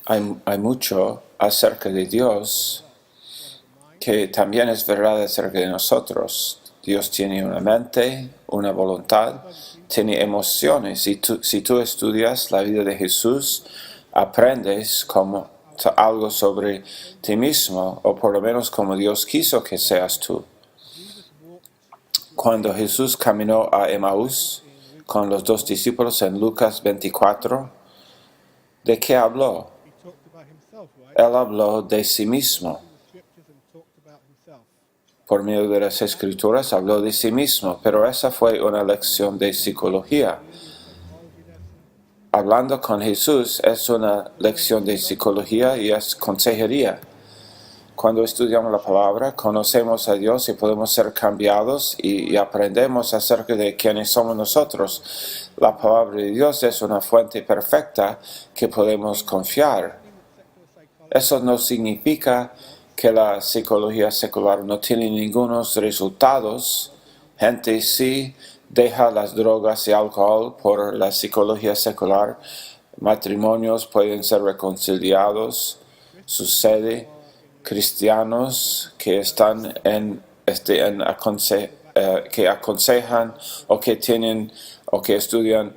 Hay mucho acerca de Dios que también es verdad acerca de nosotros. Dios tiene una mente, una voluntad, tiene emociones. Y si tú estudias la vida de Jesús, aprendes algo sobre ti mismo, o por lo menos como Dios quiso que seas tú. Cuando Jesús caminó a Emaús con los dos discípulos en Lucas 24, ¿de qué habló? Él habló de sí mismo. Por medio de las Escrituras habló de sí mismo, pero esa fue una lección de psicología. Hablando con Jesús es una lección de psicología y es consejería. Cuando estudiamos la palabra, conocemos a Dios y podemos ser cambiados y aprendemos acerca de quiénes somos nosotros. La palabra de Dios es una fuente perfecta que podemos confiar. Eso no significa que la psicología secular no tiene ningunos resultados. Gente sí deja las drogas y alcohol por la psicología secular. Matrimonios pueden ser reconciliados. Sucede. Cristianos que están que aconsejan o que tienen o que estudian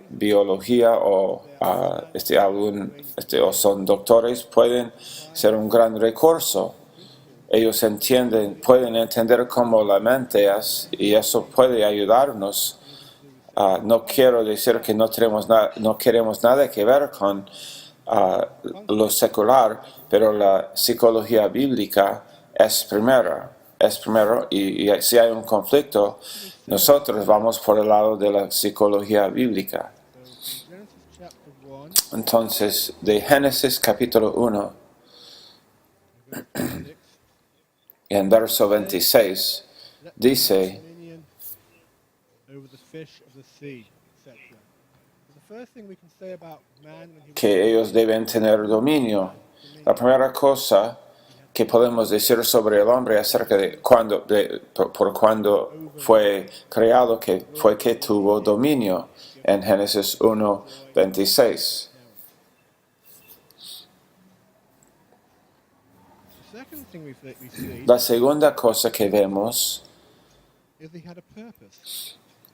biología o o son doctores pueden ser un gran recurso. Ellos pueden entender cómo la mente es y eso puede ayudarnos. No quiero decir que no queremos nada que ver con lo secular, pero la psicología bíblica es primero y si hay un conflicto, nosotros vamos por el lado de la psicología bíblica. Entonces, de Génesis capítulo 1, en verso 26, dice que ellos deben tener dominio. La primera cosa que podemos decir sobre el hombre acerca de por cuando fue creado, que fue que tuvo dominio, en Génesis 1, 26. La segunda cosa que vemos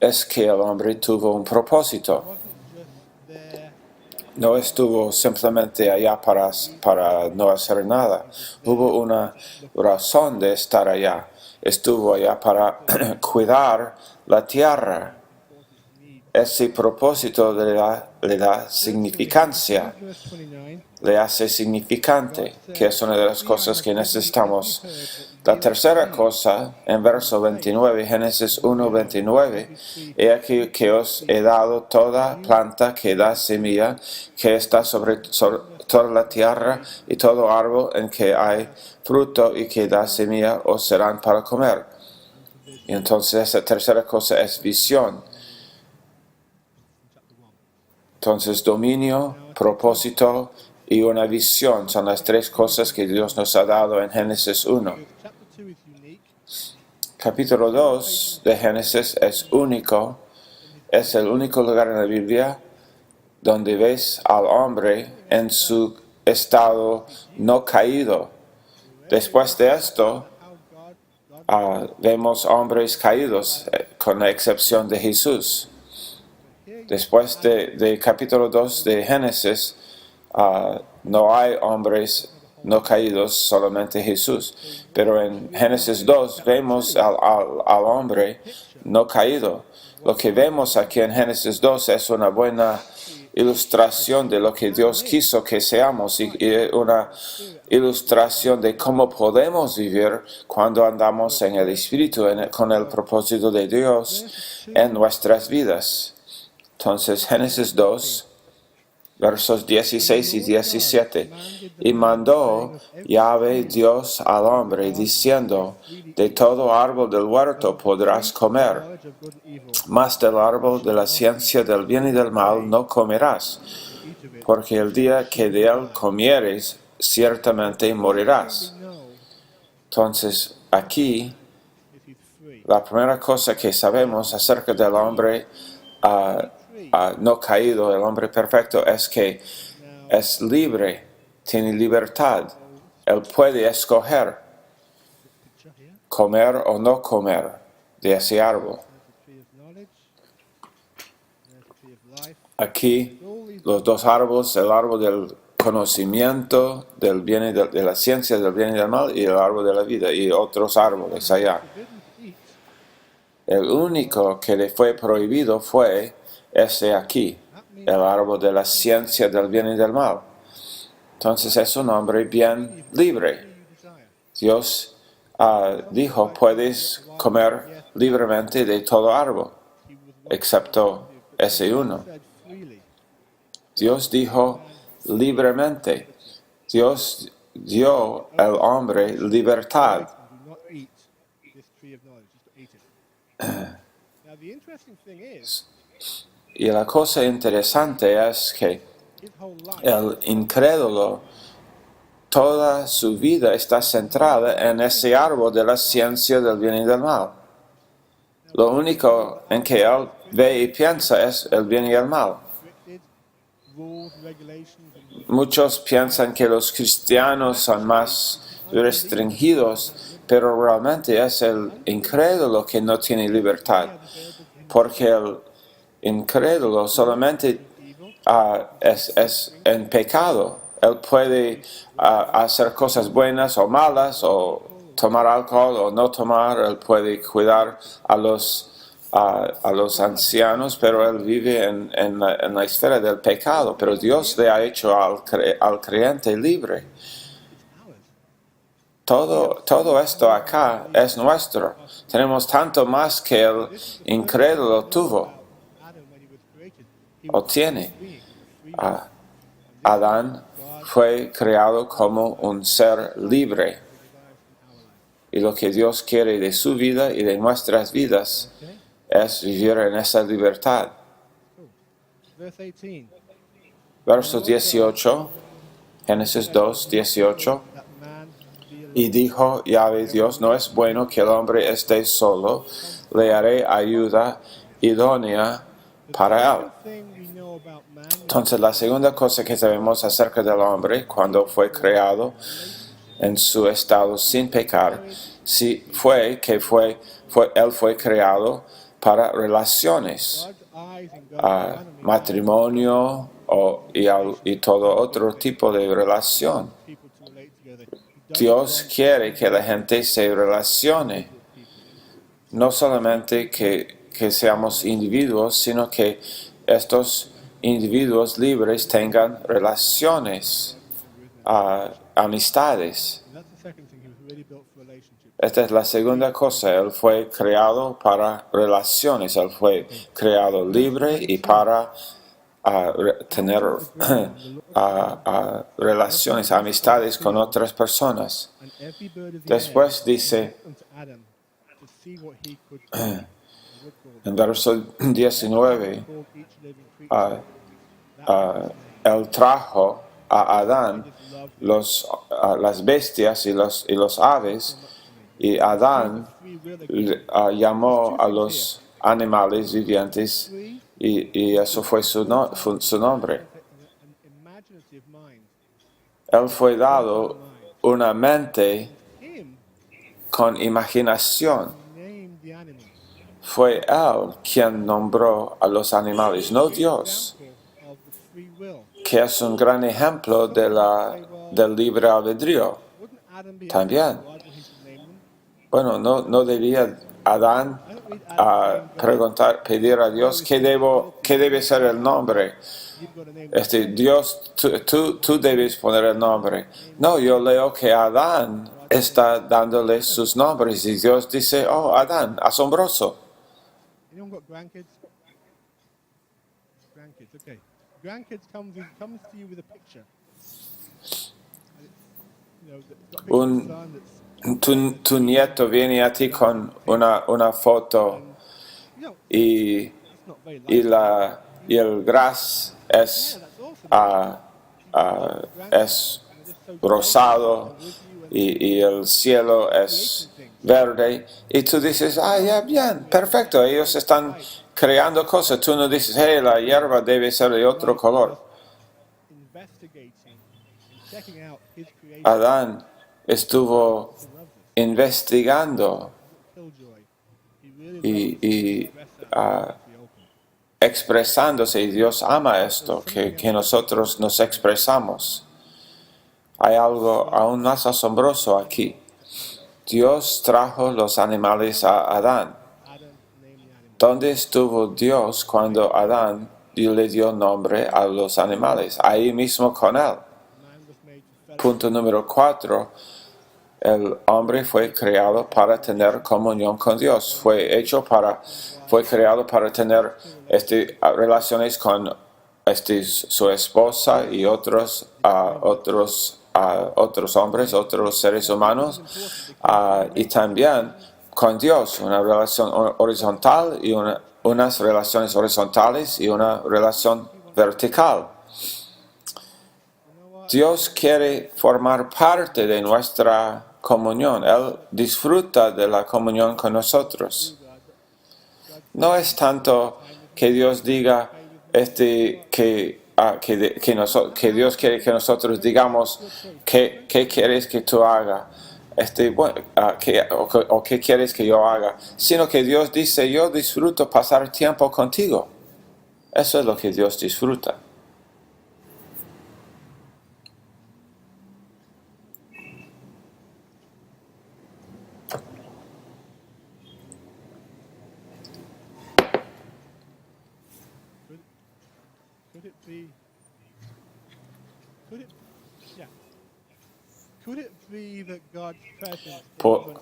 es que el hombre tuvo un propósito. No estuvo simplemente allá para no hacer nada. Hubo una razón de estar allá. Estuvo allá para cuidar la tierra. Ese propósito le da significancia, le hace significante, que es una de las cosas que necesitamos. La tercera cosa, en verso 29, Génesis 1, 29, he aquí que os he dado toda planta que da semilla, que está sobre toda la tierra, y todo árbol en que hay fruto y que da semilla os serán para comer. Y entonces esa tercera cosa es visión. Entonces, dominio, propósito y una visión son las tres cosas que Dios nos ha dado en Génesis 1. Capítulo 2 de Génesis es único, es el único lugar en la Biblia donde ves al hombre en su estado no caído. Después de esto, vemos hombres caídos, con la excepción de Jesús. Después de capítulo 2 de Génesis, no hay hombres no caídos, solamente Jesús. Pero en Génesis 2 vemos al hombre no caído. Lo que vemos aquí en Génesis 2 es una buena ilustración de lo que Dios quiso que seamos y una ilustración de cómo podemos vivir cuando andamos en el Espíritu, con el propósito de Dios en nuestras vidas. Entonces, Génesis 2, versos 16 y 17. Y mandó Yahvé Dios al hombre, diciendo, de todo árbol del huerto podrás comer, mas del árbol de la ciencia del bien y del mal no comerás, porque el día que de él comieres, ciertamente morirás. Entonces, aquí, la primera cosa que sabemos acerca del hombre no caído, el hombre perfecto, es que es libre, tiene libertad. Él puede escoger comer o no comer de ese árbol. Aquí los dos árboles, el árbol del conocimiento del bien y de la ciencia del bien y del mal, y el árbol de la vida, y otros árboles allá. El único que le fue prohibido fue ese aquí, el árbol de la ciencia del bien y del mal. Entonces es un hombre bien libre. Dios dijo, puedes comer libremente de todo árbol, excepto ese uno. Dios dijo libremente. Dios dio al hombre libertad. Y la cosa interesante es que el incrédulo, toda su vida está centrada en ese árbol de la ciencia del bien y del mal. Lo único en que él ve y piensa es el bien y el mal. Muchos piensan que los cristianos son más restringidos, pero realmente es el incrédulo que no tiene libertad, porque el incrédulo solamente es en pecado. Él puede hacer cosas buenas o malas, o tomar alcohol o no tomar. Él puede cuidar a los ancianos, pero él vive en la esfera del pecado. Pero Dios le ha hecho al creyente libre. Todo esto acá es nuestro. Tenemos tanto más que el incrédulo tuvo o tiene. Adán fue creado como un ser libre. Y lo que Dios quiere de su vida y de nuestras vidas es vivir en esa libertad. Verso 18, Génesis 2, 18. Y dijo Yahvé Dios, no es bueno que el hombre esté solo, le haré ayuda idónea para él. Entonces, la segunda cosa que sabemos acerca del hombre cuando fue creado en su estado sin pecar, sí fue que él fue creado para relaciones, matrimonio y todo otro tipo de relación. Dios quiere que la gente se relacione, no solamente que seamos individuos, sino que estos individuos libres tengan relaciones, amistades. Esta es la segunda cosa. Él fue creado para relaciones. Él fue creado libre y para tener relaciones, amistades con otras personas. Después dice en verso 19, él trajo a Adán las bestias y los aves, y Adán llamó a los animales vivientes, y eso fue su nombre. Él fue dado una mente con imaginación. Fue él quien nombró a los animales, no Dios, que es un gran ejemplo del libre albedrío. También, bueno, no debía Adán pedir a Dios qué debe ser el nombre. Dios, tú debes poner el nombre. No, yo leo que Adán está dándole sus nombres y Dios dice, oh, Adán, asombroso. Tu nieto viene a ti con una foto y el gras es rosado y el cielo es verde, y tú dices, ya, bien, perfecto, ellos están creando cosas, tú no dices, hey, la hierba debe ser de otro color. Adán estuvo investigando y expresándose, y Dios ama esto, que nosotros nos expresamos. Hay algo aún más asombroso aquí. Dios trajo los animales a Adán. ¿Dónde estuvo Dios cuando Adán le dio nombre a los animales? Ahí mismo con él. Punto número 4. El hombre fue creado para tener comunión con Dios. Fue creado para tener relaciones con su esposa y otros hombres, otros seres humanos, y también con Dios, una relación horizontal y unas relaciones horizontales y una relación vertical. Dios quiere formar parte de nuestra comunión. Él disfruta de la comunión con nosotros. No es tanto que Dios diga que Dios quiere que nosotros digamos qué quieres que tú hagas o qué quieres que yo haga, sino que Dios dice, yo disfruto pasar tiempo contigo. Eso es lo que Dios disfruta.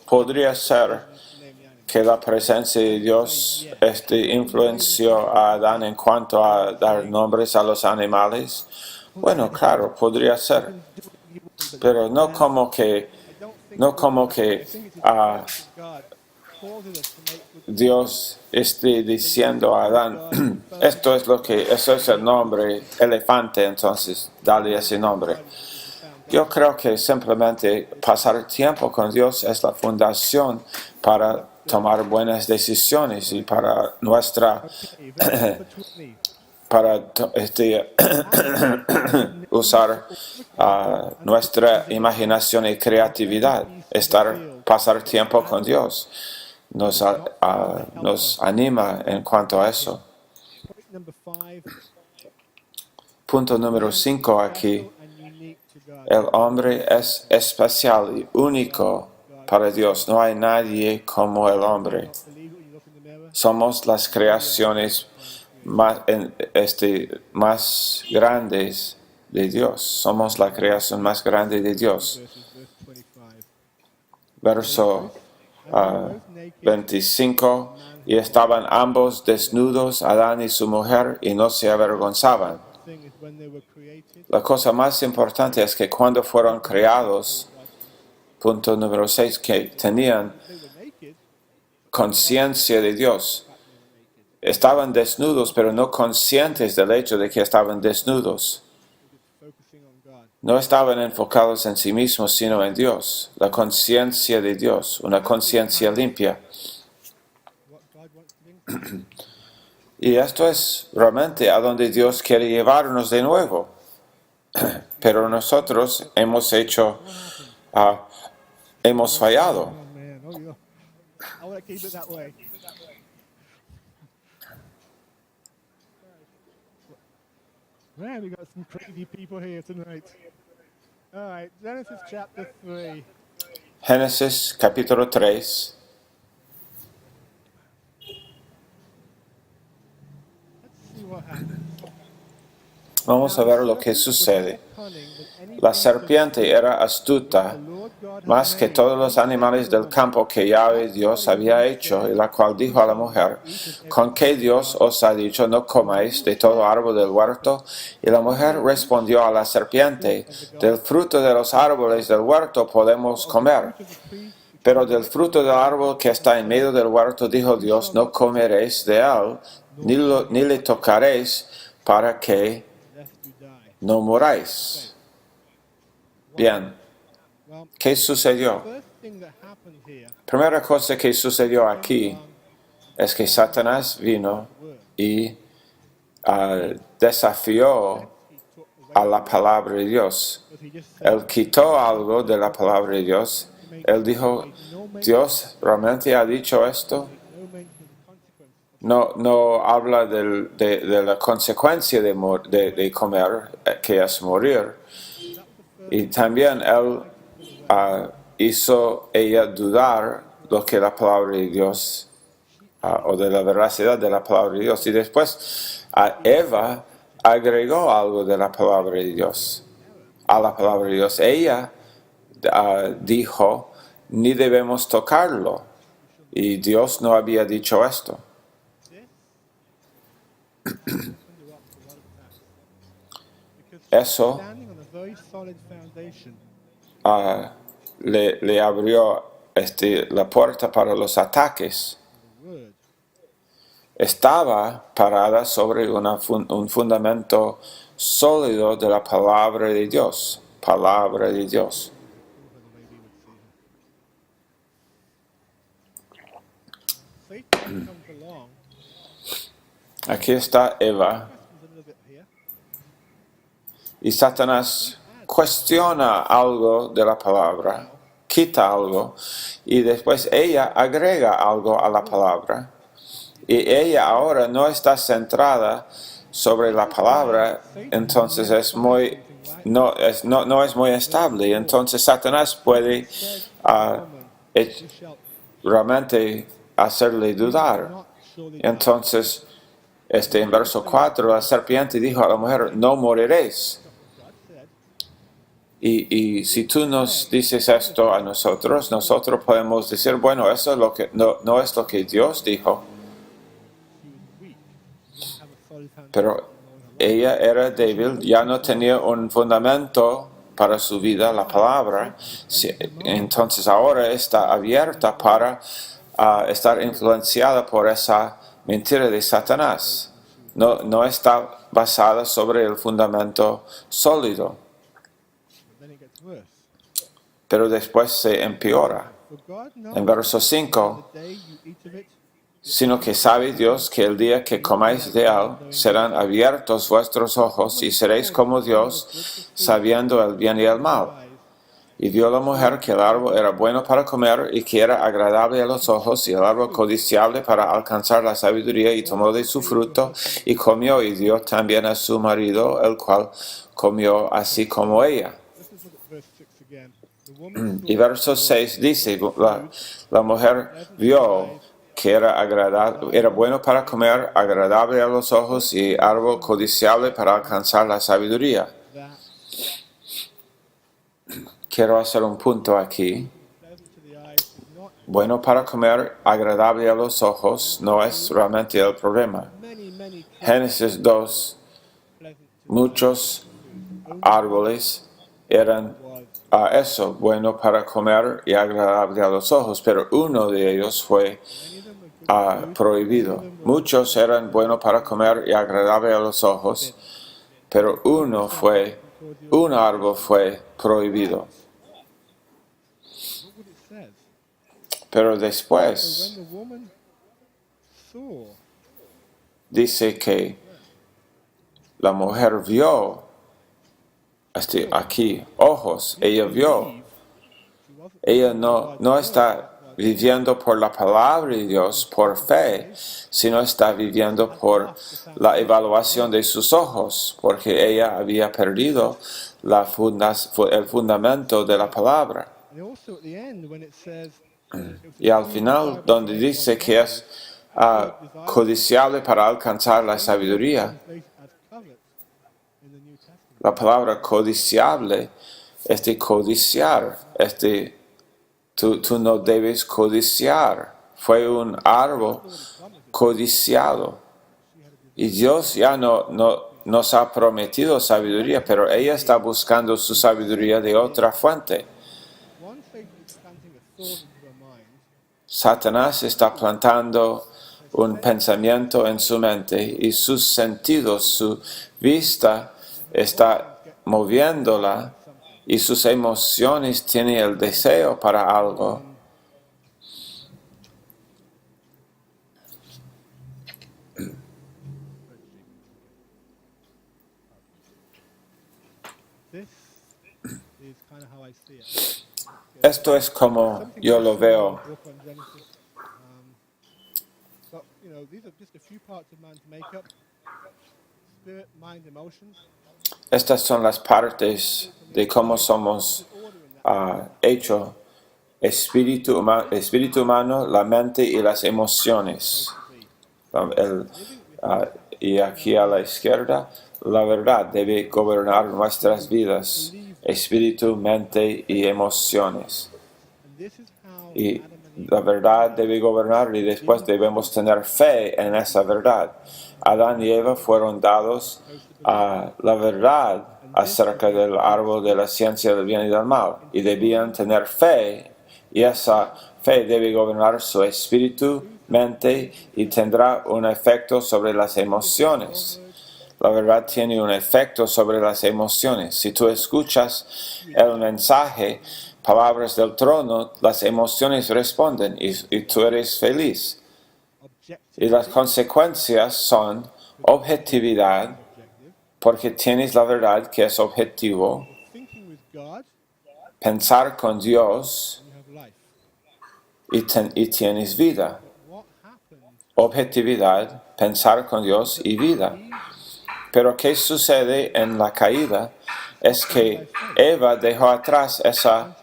Podría ser que la presencia de Dios influenció a Adán en cuanto a dar nombres a los animales. Bueno, claro, podría ser, pero no como que Dios esté diciendo a Adán, eso es el nombre, elefante, entonces dale ese nombre. Yo creo que simplemente pasar tiempo con Dios es la fundación para tomar buenas decisiones y para usar nuestra imaginación y creatividad. Pasar tiempo con Dios nos anima en cuanto a eso. Punto número 5 aquí. El hombre es especial y único para Dios. No hay nadie como el hombre. Somos las creaciones más grandes de Dios. Somos la creación más grande de Dios. Verso 25. Y estaban ambos desnudos, Adán y su mujer, y no se avergonzaban. La cosa más importante es que cuando fueron creados, punto número 6, que tenían conciencia de Dios. Estaban desnudos, pero no conscientes del hecho de que estaban desnudos. No estaban enfocados en sí mismos, sino en Dios. La conciencia de Dios, una conciencia limpia. Y esto es realmente a donde Dios quiere llevarnos de nuevo. Pero nosotros hemos fallado. Man, we got some crazy people here tonight. All right, Genesis chapter 3. Génesis capítulo 3. Let's see what happens. Vamos a ver lo que sucede. La serpiente era astuta más que todos los animales del campo que Yahweh Dios había hecho, y la cual dijo a la mujer, ¿con qué Dios os ha dicho no comáis de todo árbol del huerto? Y la mujer respondió a la serpiente, del fruto de los árboles del huerto podemos comer, pero del fruto del árbol que está en medio del huerto, dijo Dios, no comeréis de él, ni le tocaréis, para que no moráis. Bien, ¿qué sucedió? Primera cosa que sucedió aquí es que Satanás vino y desafió a la palabra de Dios. But he just said, Él quitó algo de la palabra de Dios. Él dijo, Dios realmente ha dicho esto. no mention of the consequence of No habla de la consecuencia de comer, que es morir. Y también él hizo ella dudar lo que la palabra de Dios, o de la veracidad de la palabra de Dios. Y después Eva agregó algo de la palabra de Dios a la palabra de Dios. Ella dijo, ni debemos tocarlo. Y Dios no había dicho esto. this. Opened her up to a lot of attacks. Because Eso standing on a very solid foundation, le abrió la puerta para los ataques. the word, Estaba parada sobre un fundamento sólido de la palabra de Dios. Palabra de Dios. or the way we would see her. Satan comes along, Aquí está Eva. questions a little bit here. Y Satanás cuestiona algo de la palabra, quita algo, y después ella agrega algo a la palabra. Y ella ahora no está centrada sobre la palabra, entonces no es muy estable. Entonces Satanás puede You shall realmente hacerle dudar. not surely die. Entonces, en verso 4, la serpiente dijo a la mujer, no moriréis. God said, Y si tú nos dices esto a nosotros podemos decir, bueno, eso es lo que, no es lo que Dios dijo. she was weak, have a solid foundation Pero in her life. ella era débil, ya no tenía un fundamento para su vida, la palabra. Entonces ahora está abierta para estar influenciada por esa mentira de Satanás. No está basada sobre el fundamento sólido, But then it gets worse. pero después se empeora. For God knows En verso 5, the day you eat of it, sino que sabe Dios que el día que comáis de él, serán abiertos vuestros ojos y seréis como Dios, sabiendo el bien y el mal. eyes, Y vio la mujer que el árbol era bueno para comer y que era agradable a los ojos y el árbol codiciable para alcanzar la sabiduría, y tomó de su fruto y comió y dio también a su marido, el cual comió así como ella. let's just look at verse 6 again. The woman Y verso 6 dice, la mujer vio que era bueno para comer, agradable a los ojos y árbol codiciable para alcanzar la sabiduría. that Quiero hacer un punto aquí. pleasant to the eyes is not Bueno para comer, agradable a los ojos, no es realmente el problema. many Génesis 2, pleasant to muchos árboles eran was eso, bueno para comer y agradable a los ojos, pero uno de ellos fue many of them were good prohibido. Muchos eran buenos para comer y agradable a los ojos, pero un árbol fue prohibido. look what it says. Pero So después when the woman saw dice que la mujer vio, aquí, ojos, ella vio. Eve, she wasn't Ella no está viviendo por la palabra de Dios, por fe, sino está viviendo por la evaluación de sus ojos, porque ella había perdido el fundamento de la palabra. and also at the end when it says Y al final, donde dice que es codiciable para alcanzar la sabiduría, translated as covet in the New Testament. la palabra codiciable es de codiciar, tú no debes codiciar. Fue un árbol codiciado. Y Dios ya no nos ha prometido sabiduría, pero ella está buscando su sabiduría de otra fuente. One Satan is planting a thought into her mind, Satanás está plantando un pensamiento en su mente y sus sentidos, su vista está moviéndola y sus emociones tienen el deseo para algo. This is kind of how I see it. Esto es como Something yo very lo similar in veo. the book on Genesis. But these are just a few parts of man's makeup: spirit, mind, emotions. Estas son las partes de cómo There's somos an order in that. hechos. Espíritu humano, la mente y las emociones. El, y aquí a la izquierda, la verdad debe gobernar nuestras vidas. Espíritu, mente y emociones. And this is how Y Adam and Eve la verdad debe gobernar y después debemos tener fe en esa verdad. Adán y Eva fueron dados a la verdad acerca del árbol de la ciencia del bien y del mal y debían tener fe y esa fe debe gobernar su espíritu, mente y tendrá un efecto sobre las emociones. La verdad tiene un efecto sobre las emociones. Si tú escuchas el mensaje, palabras del trono, las emociones responden y tú eres feliz. Y las consecuencias son objetividad, porque tienes la verdad que es objetivo, thinking with God, pensar con Dios and you have life. y tienes vida. But what happened? Objetividad, pensar con Dios y vida. Pero ¿qué sucede en la caída? Es que Eva dejó atrás Consequences?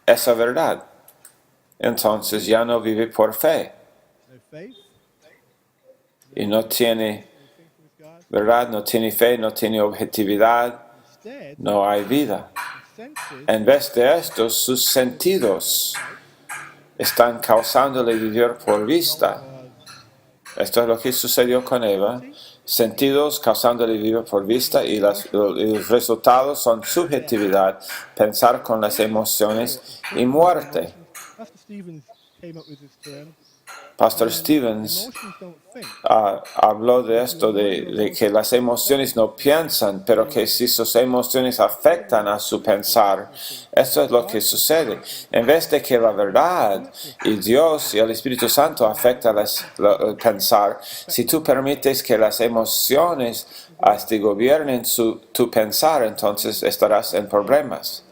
esa verdad. Entonces ya no vive por fe No faith, y no tiene no thinking with God. verdad, no tiene fe, no tiene objetividad, Instead, no hay vida. the senses En vez de esto, sus sentidos están causándole vivir por vista. was Esto es lo que sucedió con Eva. Sentidos causándole vivir por vista y los resultados son subjetividad, pensar con las emociones y muerte. Pastor Stevens came up with this term. Pastor Stevens Emotions don't think. habló de esto, de que las emociones no piensan, pero que si sus emociones afectan a su pensar, eso es lo que sucede. En vez de que la verdad y Dios y el Espíritu Santo afectan el pensar, si tú permites que las emociones gobiernen tu pensar, entonces estarás en problemas.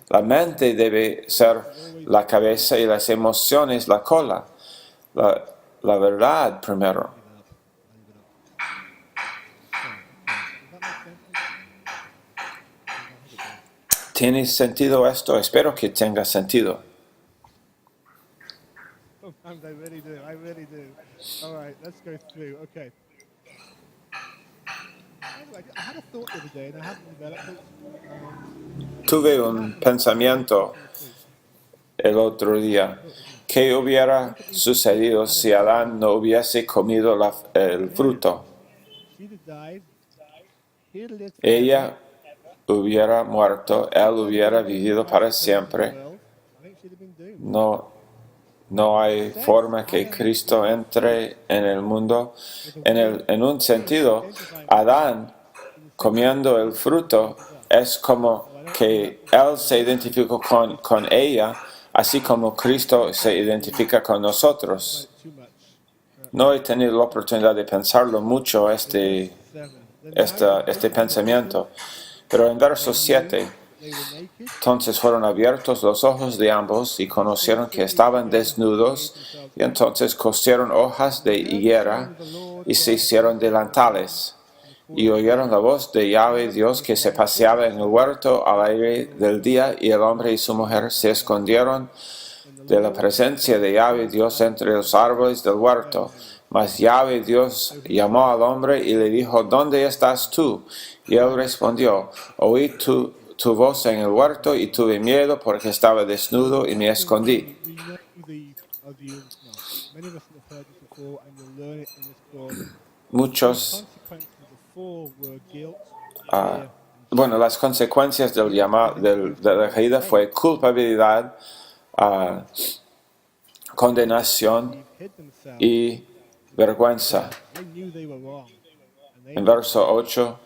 La mente debe ser la cabeza y las emociones la cola. La verdad primero. ¿Tiene sentido esto? Espero que tenga sentido. Sometimes I really do. I really do. All right, let's go through. Okay. I had a thought the other day, and I haven't developed it. Tuve un pensamiento el otro día. ¿Qué hubiera sucedido si Adán no hubiese comido el fruto? She'd have died. He'd lived Ella hubiera muerto, él hubiera vivido para siempre. I think she'd have been doomed. No hay forma que Cristo entre en el mundo. En un sentido, Adán comiendo el fruto es como que él se identificó con ella, así como Cristo se identifica con nosotros. Too much. No he tenido la oportunidad de pensarlo mucho este pensamiento, pero en verso 7, They were naked. entonces fueron abiertos los ojos de ambos y conocieron que estaban desnudos, y entonces cosieron hojas de higuera y se hicieron delantales. Y oyeron la voz de Yahweh Dios que se paseaba en el huerto al aire del día, y el hombre y su mujer se escondieron de la presencia de Yahweh Dios entre los árboles del huerto. Mas Yahweh Dios llamó al hombre y le dijo, ¿dónde estás tú? Y él respondió, oí tu voz en el huerto y tuve miedo porque estaba desnudo y me escondí. We know many of us have heard this before, and you'll learn it in this book. Muchos, Consequences of the fall were guilt, bueno, las consecuencias de la caída fue culpabilidad, condenación hid themselves. y vergüenza. They knew they were wrong. And En verso 8,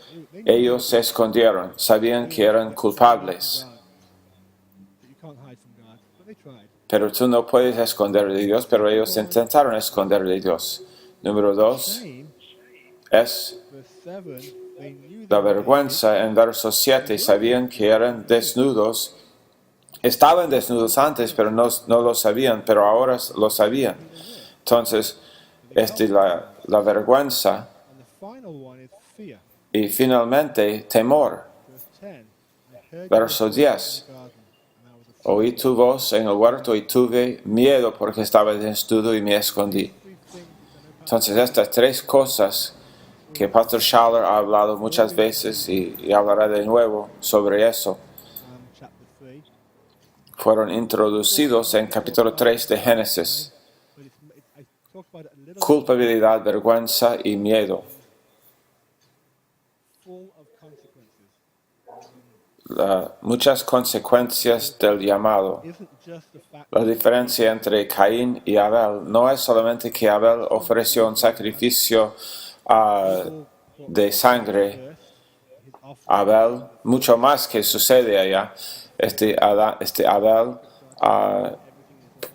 ellos se escondieron, sabían que eran culpables. you can't hide from God. But they tried. Pero tú no puedes esconder de Dios, pero ellos intentaron esconder de Dios. Número 2 Shame, es verse 7, la vergüenza en verso 7, sabían que eran desnudos. Estaban desnudos antes, pero no lo sabían, pero ahora lo sabían. Entonces, la vergüenza And the final one is fear. y finalmente temor. Verse 10. I heard Verso your voice in 10. the garden, and I was afraid. Oí tu voz en el huerto y tuve miedo porque estaba desnudo y me escondí. Three things that I know Pastor Entonces, estas tres cosas que Pastor Schaller ha hablado muchas veces y hablará de nuevo sobre eso, chapter 3. fueron introducidos en capítulo 3 de Génesis. But I talk about it a little Culpabilidad, vergüenza y miedo. full of consequences. Muchas consecuencias del llamado. Isn't just the fact La diferencia entre Caín y Abel no es solamente que Abel ofreció un sacrificio de sangre. first, his offering Abel, mucho más que sucede allá. Abel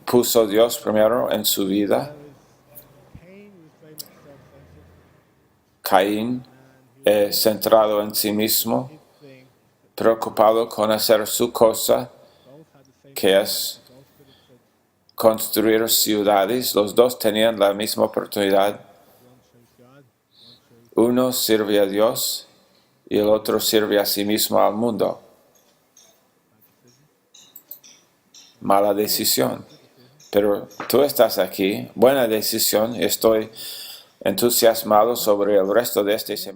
puso Dios primero en su vida. Cain was very much self-centered. Caín, centrado en sí mismo, His thing, preocupado con hacer su cosa, both had the same que es both could have said construir ciudades. Los dos tenían la misma oportunidad. one chose God, one chose Uno sirve a Dios y el otro sirve a sí mismo al mundo. Mala decisión. Pero tú estás aquí, buena decisión. Estoy entusiasmado sobre el resto de este semestre.